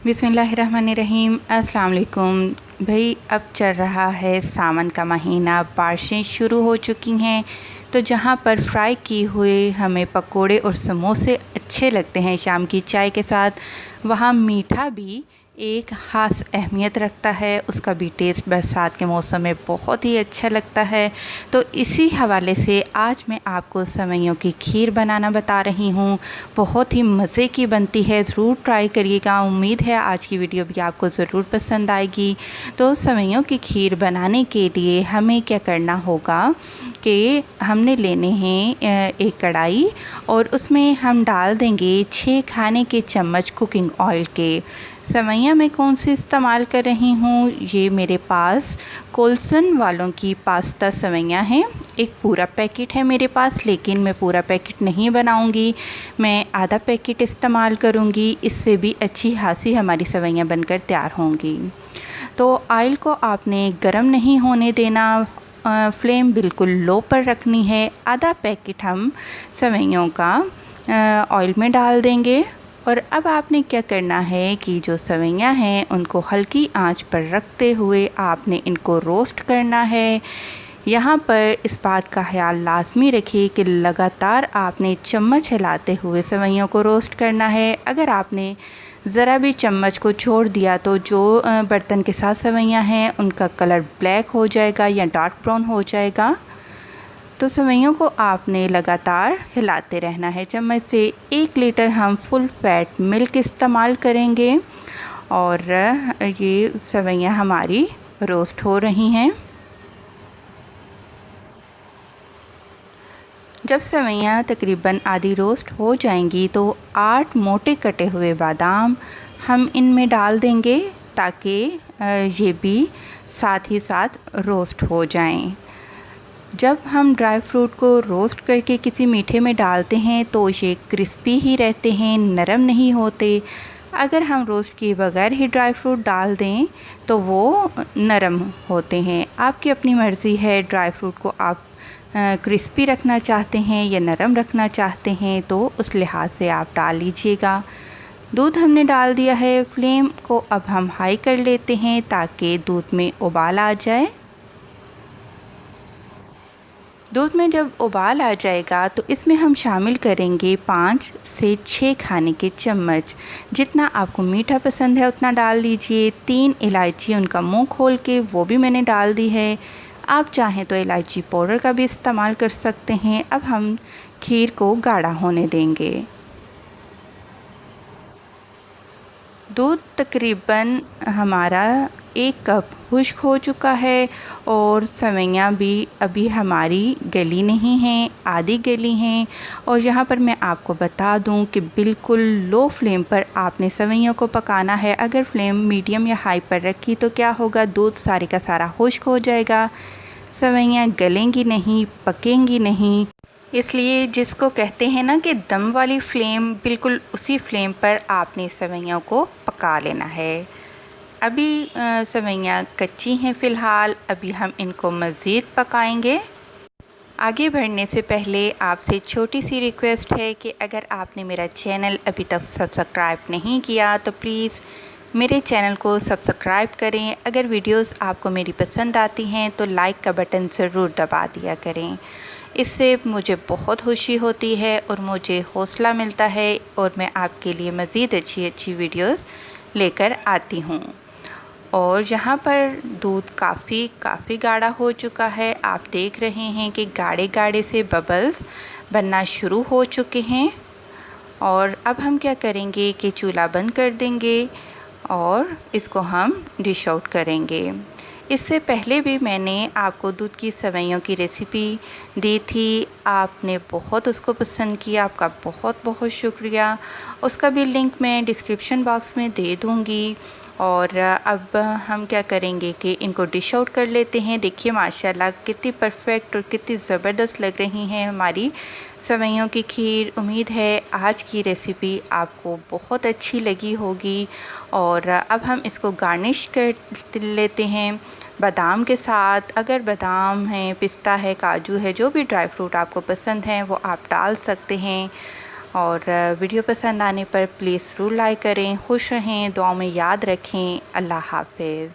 बिस्मिल्लाहिर्रहमानिर्रहीम। अस्सलाम वालेकुम। भाई अब चल रहा है सावन का महीना, बारिशें शुरू हो चुकी हैं, तो जहाँ पर फ्राई किए हुए हमें पकोड़े और समोसे अच्छे लगते हैं शाम की चाय के साथ, वहाँ मीठा भी एक ख़ास अहमियत रखता है। उसका भी टेस्ट बरसात के मौसम में बहुत ही अच्छा लगता है। तो इसी हवाले से आज मैं आपको सेवइयों की खीर बनाना बता रही हूँ। बहुत ही मज़े की बनती है, ज़रूर ट्राई करिएगा। उम्मीद है आज की वीडियो भी आपको ज़रूर पसंद आएगी। तो सेवइयों की खीर बनाने के लिए हमें क्या करना होगा कि हमने लेने हैं एक कढ़ाई और उसमें हम डाल देंगे 6 खाने के चम्मच कुकिंग ऑयल के। सेवइयाँ मैं कौन सी इस्तेमाल कर रही हूँ, ये मेरे पास कोलसन वालों की पास्ता सेवइयाँ हैं। एक पूरा पैकेट है मेरे पास, लेकिन मैं पूरा पैकेट नहीं बनाऊँगी, मैं आधा पैकेट इस्तेमाल करूँगी। इससे भी अच्छी खासी हमारी सेवइयाँ बनकर तैयार होंगी। तो ऑयल को आपने गरम नहीं होने देना, फ्लेम बिल्कुल लो पर रखनी है। आधा पैकेट हम सेवइयों का ऑयल में डाल देंगे और अब आपने क्या करना है कि जो सेवइयाँ हैं उनको हल्की आंच पर रखते हुए आपने इनको रोस्ट करना है। यहाँ पर इस बात का ख्याल लाजमी रखिए कि लगातार आपने चम्मच हिलाते हुए सेवइयों को रोस्ट करना है। अगर आपने ज़रा भी चम्मच को छोड़ दिया तो जो बर्तन के साथ सेवइयाँ हैं उनका कलर ब्लैक हो जाएगा या डार्क ब्राउन हो जाएगा। तो सेवइयों को आपने लगातार हिलाते रहना है चम्मच से। 1 लीटर हम फुल फैट मिल्क इस्तेमाल करेंगे और ये सेवइयाँ हमारी रोस्ट हो रही हैं। जब सेवइयाँ तकरीबन आधी रोस्ट हो जाएंगी तो 8 मोटे कटे हुए बादाम हम इनमें डाल देंगे ताकि ये भी साथ ही साथ रोस्ट हो जाएं। जब हम ड्राई फ्रूट को रोस्ट करके किसी मीठे में डालते हैं तो ये क्रिस्पी ही रहते हैं, नरम नहीं होते। अगर हम रोस्ट किए बगैर ही ड्राई फ्रूट डाल दें तो वो नरम होते हैं। आपकी अपनी मर्ज़ी है, ड्राई फ्रूट को आप क्रिस्पी रखना चाहते हैं या नरम रखना चाहते हैं तो उस लिहाज से आप डाल लीजिएगा। दूध हमने डाल दिया है, फ्लेम को अब हम हाई कर लेते हैं ताकि दूध में उबाल आ जाए। दूध में जब उबाल आ जाएगा तो इसमें हम शामिल करेंगे 5 से 6 खाने के चम्मच। जितना आपको मीठा पसंद है उतना डाल लीजिए। 3 इलायची उनका मुंह खोल के वो भी मैंने डाल दी है। आप चाहें तो इलायची पाउडर का भी इस्तेमाल कर सकते हैं। अब हम खीर को गाढ़ा होने देंगे। दूध तकरीबन हमारा 1 कप खुश्क हो चुका है और सेवइयाँ भी अभी हमारी गली नहीं हैं, आधी गली हैं। और यहाँ पर मैं आपको बता दूँ कि बिल्कुल लो फ्लेम पर आपने सेवइयों को पकाना है। अगर फ्लेम मीडियम या हाई पर रखी तो क्या होगा, दूध सारे का सारा खुश्क हो जाएगा, सेवइयाँ गलेंगी नहीं, पकेंगी नहीं। इसलिए जिसको कहते हैं ना कि दम वाली फ्लेम, बिल्कुल उसी फ्लेम पर आपने सेवइयों को पका लेना है। अभी सेवइयाँ कच्ची हैं फ़िलहाल, अभी हम इनको मज़ीद पकाएंगे। आगे बढ़ने से पहले आपसे छोटी सी रिक्वेस्ट है कि अगर आपने मेरा चैनल अभी तक सब्सक्राइब नहीं किया तो प्लीज़ मेरे चैनल को सब्सक्राइब करें। अगर वीडियोस आपको मेरी पसंद आती हैं तो लाइक का बटन ज़रूर दबा दिया करें। इससे मुझे बहुत खुशी होती है और मुझे हौसला मिलता है और मैं आपके लिए मज़ीद अच्छी वीडियोस लेकर आती हूँ। और यहाँ पर दूध काफ़ी गाढ़ा हो चुका है। आप देख रहे हैं कि गाढ़े गाढ़े से बबल्स बनना शुरू हो चुके हैं। और अब हम क्या करेंगे कि चूल्हा बंद कर देंगे और इसको हम डिश आउट करेंगे। इससे पहले भी मैंने आपको दूध की सेवइयों की रेसिपी दी थी, आपने बहुत उसको पसंद किया, आपका बहुत बहुत शुक्रिया। उसका भी लिंक मैं डिस्क्रिप्शन बॉक्स में दे दूँगी। और अब हम क्या करेंगे कि इनको डिश आउट कर लेते हैं। देखिए माशाल्लाह कितनी परफेक्ट और कितनी ज़बरदस्त लग रही हैं हमारी सेवइयों की खीर। उम्मीद है आज की रेसिपी आपको बहुत अच्छी लगी होगी। और अब हम इसको गार्निश कर लेते हैं बादाम के साथ। अगर बादाम है, पिस्ता है, काजू है, जो भी ड्राई फ्रूट आपको पसंद है वो आप डाल सकते हैं। और वीडियो पसंद आने पर प्लीज़ ज़रूर लाइक करें। खुश रहें, दुआओं में याद रखें। अल्लाह हाफ़िज़।